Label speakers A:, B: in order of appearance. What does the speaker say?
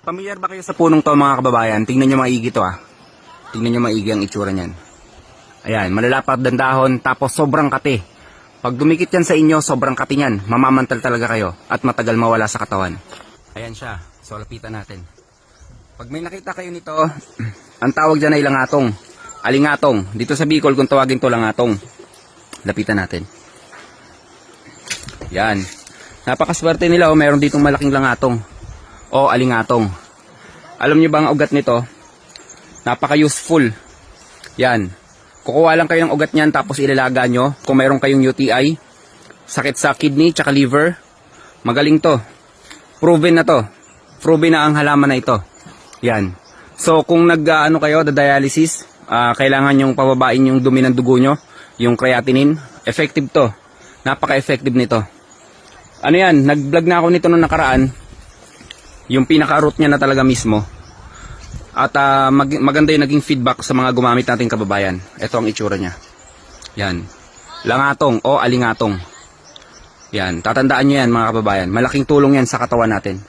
A: Pamilyar ba kayo sa punong to mga kababayan? Tingnan nyo maigi to ah. Tingnan nyo maigi ang itsura niyan. Ayan, malalapad ng dahon tapos sobrang kati. Pag dumikit yan sa inyo, sobrang kati yan. Mamamantal talaga kayo at matagal mawala sa katawan. Ayan siya. So lapitan natin. Pag may nakita kayo nito, ang tawag dyan ay langatong. Alingatong. Dito sa Bicol kung tawagin to langatong. Lapitan natin. Yan. Napakaswerte nila oh, meron ditong malaking langatong o alingatong. Alam niyo ba ang ugat nito? Napaka-useful. Yan. Kukuha lang kayo ng ugat niyan tapos ilalaga nyo. Kung mayroon kayong UTI, sakit sa kidney, tsaka liver, magaling to. Proven na to. Proven na ang halaman na ito. Yan. So kung nag-ano kayo, dialysis, kailangan yung pababain yung dumi ng dugo nyo, yung creatinine, effective to. Napaka-effective nito. Ano yan, nag-vlog na ako nito noong nakaraan. Yung pinaka-root niya na talaga mismo. At maganda yung naging feedback sa mga gumamit nating kababayan. Ito ang itsura niya. Yan. Langatong o alingatong. Yan. Tatandaan nyo yan mga kababayan. Malaking tulong yan sa katawan natin.